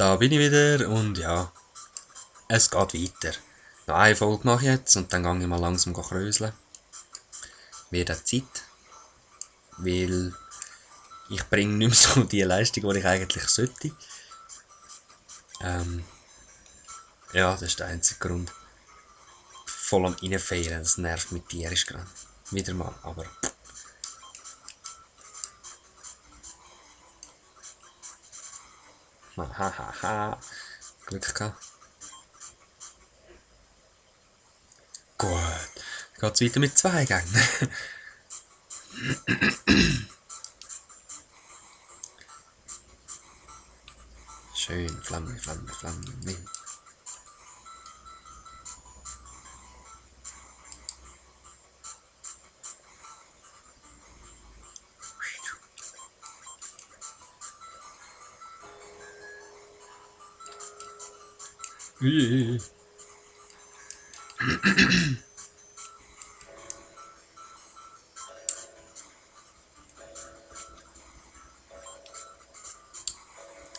Da bin ich wieder und ja, es geht weiter. Noch eine Folge mache ich jetzt und dann gehe ich mal langsam kröseln. Wird auch Zeit, weil ich bringe nicht mehr so die Leistung, die ich eigentlich sollte. Ähm, ja, das ist der einzige Grund. Voll am Reinfeiern, das nervt mich tierisch gerade. Wieder mal, aber hahaha, Glück gehabt. Gut, geht's weiter mit zwei Gängen. Schön, Flamme, Flamme, Flamme.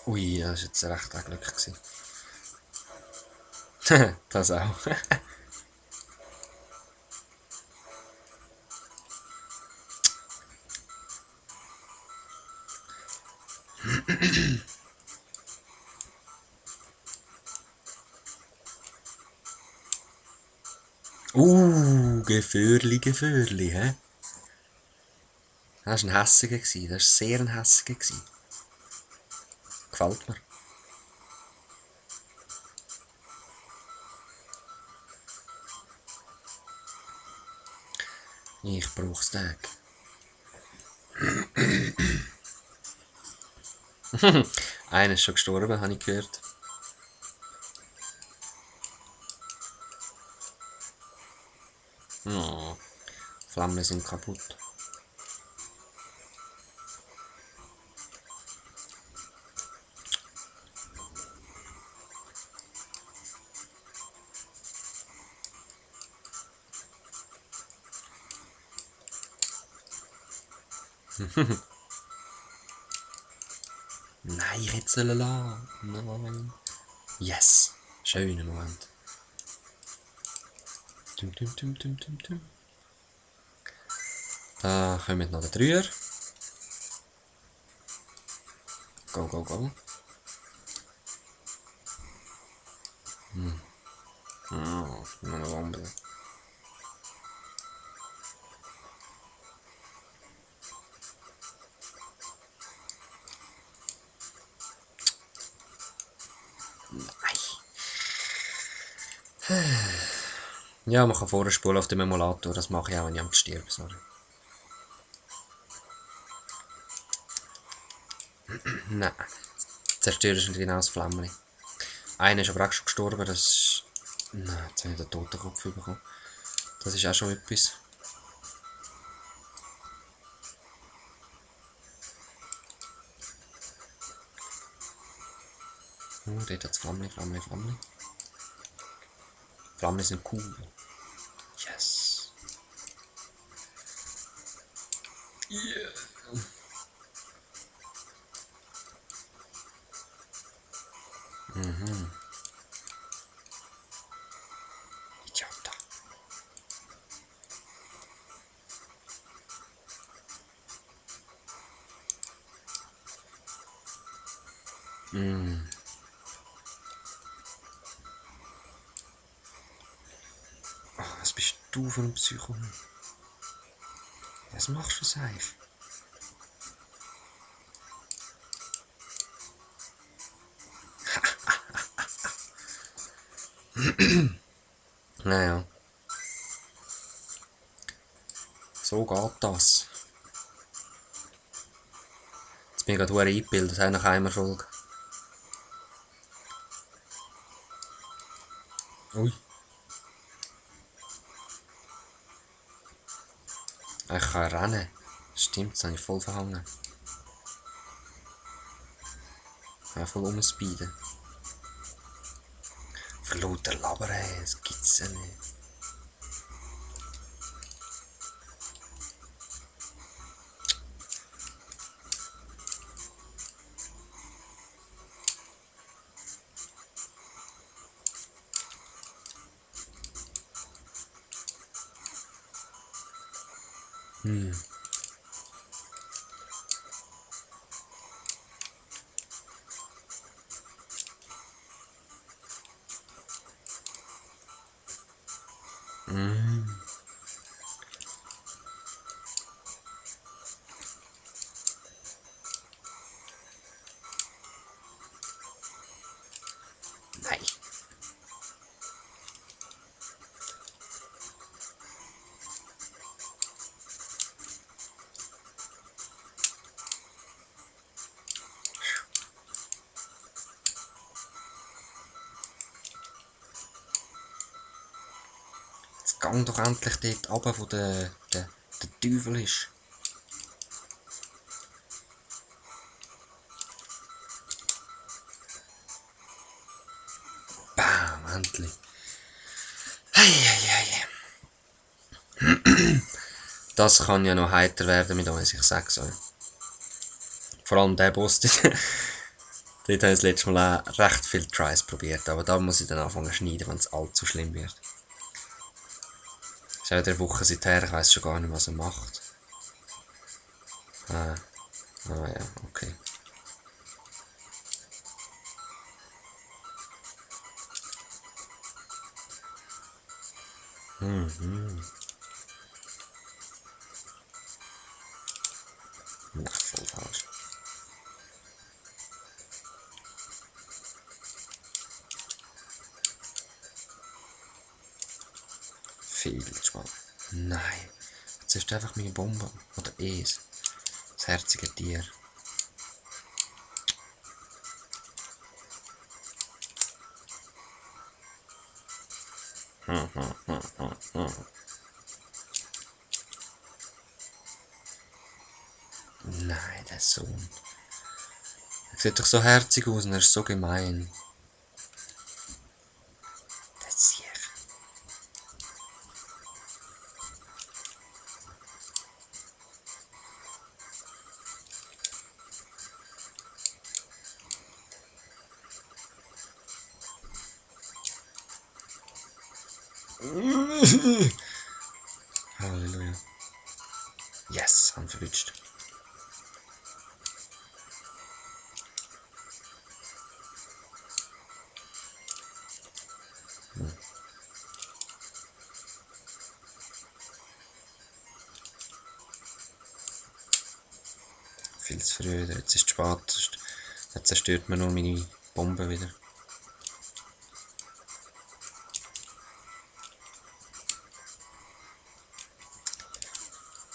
Ui, das war jetzt recht ein Glück gewesen. Das auch. Gefährli, Gefährli, hä? Das war ein hässiger, das war sehr ein hässiger. Gefällt mir. Ich brauch's Tag. Einer ist schon gestorben, habe ich gehört. Oh, Flammen sind kaputt. Nein, ich hätte es lassen. Nein. Yes. Schöner Moment. Tum, tum, tum, tum, tum, tum. Da kommt noch der Dreier. Go, go, go. Oh, noch eine Bombe. Ja, man kann vorher spulen auf dem Emulator. Das mache ich auch, wenn ich am Stirb. Sorry. Nein. Zerstörst du genau das Flämmchen. Einer ist aber auch schon gestorben. Das ist... Nein, jetzt habe ich den Totenkopf bekommen. Das ist auch schon etwas. Dort hat es Flammchen, Flammchen, Flammchen. Flammchen sind cool. Yes. Yeah. Idiota. Was bist du für ein Psycho? Was machst du eigentlich? Naja. So geht das. Jetzt bin ich gerade eingebildet, das nach einer Folge. Ui. Ich kann rennen. Stimmt, das habe ich voll verhangen. Ich kann voll umspeeden. Für lauter Laber, ey, das gibt's ja nicht. Hm. Hm. Nein. Jetzt gang doch endlich dort runter, wo der Teufel ist. Bam, endlich. Hey. Das kann ja noch heiter werden mit uns, ich sag's euch. Vor allem der Boss, dort habe ich das letzte Mal auch recht viele Tries probiert, aber da muss ich dann anfangen zu schneiden, wenn es allzu schlimm wird. Es ist ja eine Woche seither, ich weiss schon gar nicht, was er macht. Ah ja, okay. Na, voll falsch. Viel zu spät. Nein. Jetzt ist einfach meine Bombe. Oder es. Das herzige Tier. Nein, der Sohn. Er sieht doch so herzig aus und er ist so gemein. Der Sieg. Halleluja. Yes, haben verwünscht. Viel zu früh, jetzt ist es spät. Jetzt zerstört man nur meine Bombe wieder.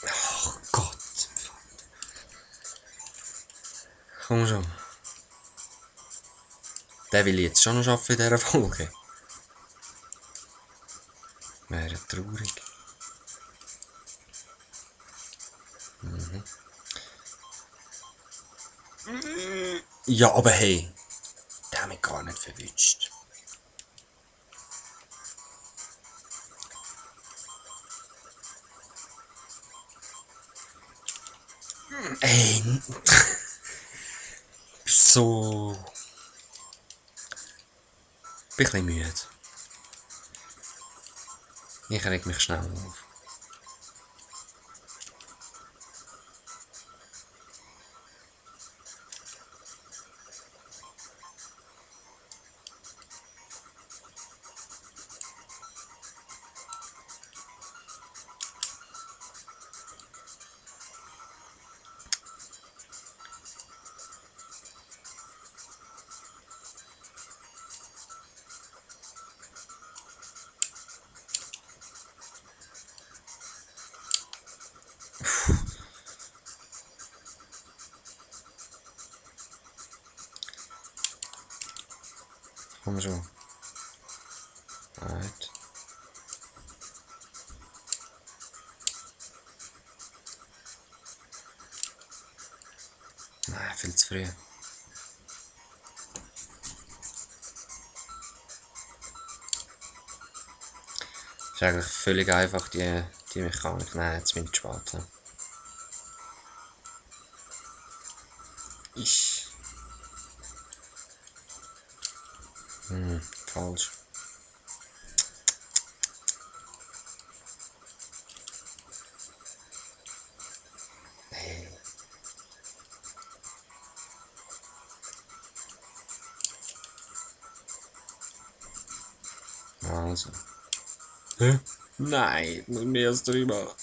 Ach Gott. Komm schon. Der will jetzt schon noch arbeiten in dieser Folge. Wäre traurig. Ja, aber hey. Der hat mich gar nicht verwünscht. Ey. So. Bin ein bisschen müde. Ich reg mich schnell auf. Komm schon. Right. Nein, viel zu früh. Ist eigentlich völlig einfach, die Mechanik. Nein, jetzt bin ich zu spät. Ich. Falsch. Also. Hä? Nein, mehr als drüber.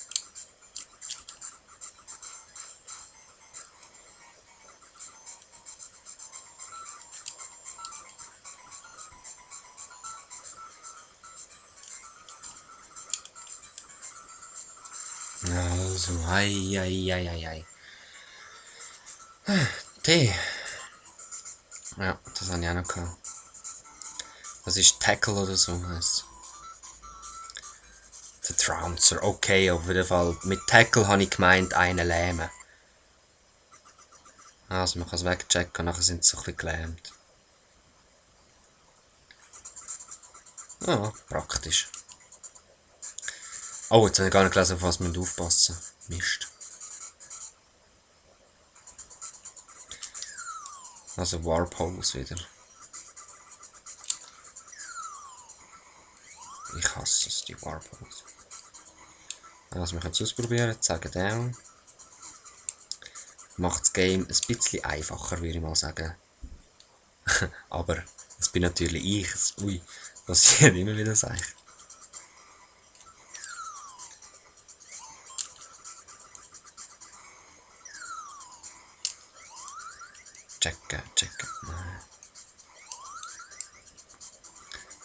Also, ei. Tee. Ja, das habe ich auch noch gehabt. Das ist Tackle oder so heißt. Der Trouncer, okay, auf jeden Fall. Mit Tackle habe ich gemeint, einen lähmen. Also man kann es wegchecken und nachher sind sie so ein bisschen gelähmt. Ah, praktisch. Oh, jetzt habe ich gar nicht gelesen, auf was wir aufpassen müssen. Mist. Also Warp Holes wieder. Ich hasse es, die Warp Holes. Also wir können es ausprobieren, zeigen down. Macht das Game ein bisschen einfacher, würde ich mal sagen. Aber es bin natürlich ich. Ui, passiert immer wieder Sachen. Checken. Nein.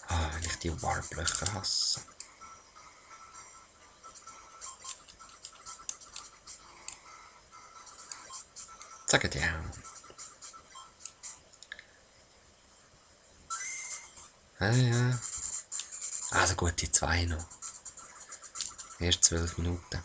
Ah, wenn ich die Warp-Löcher hasse. Sagen down. Ja. Also gut, die 2 noch. Erst 12 Minuten.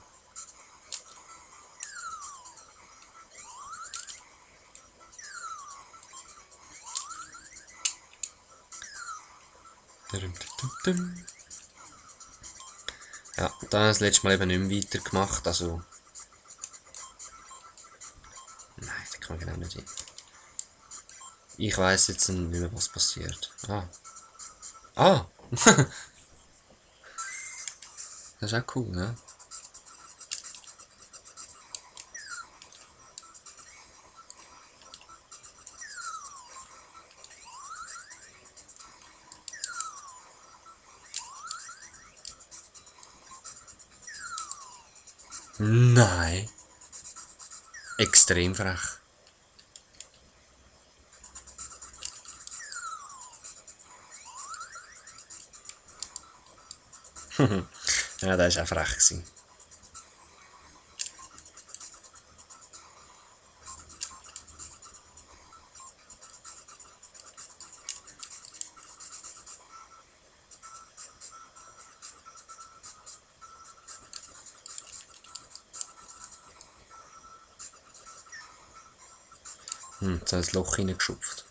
Ja, dann habe ich das letzte Mal eben nicht mehr weitergemacht, also... Nein, da kann man genau nicht hin. Ich weiss jetzt nicht mehr, was passiert. Ah! Das ist auch cool, ne? Nein! Extrem frech. Ja, das war auch frech gewesen. Jetzt habe ich das Loch reingeschupft.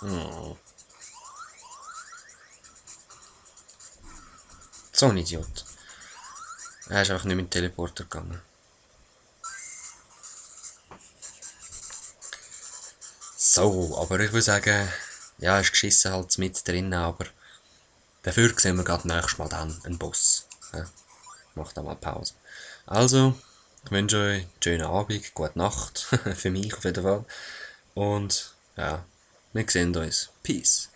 Oh. So ein Idiot. Er ist einfach nicht mit dem Teleporter gegangen. So, aber ich würde sagen, ja, ist geschissen halt mit drin, aber dafür sehen wir gerade nächstes Mal dann einen Boss. Ja, mach da mal Pause. Also, ich wünsche euch einen schönen Abend, gute Nacht, für mich auf jeden Fall. Und ja, wir sehen uns. Peace.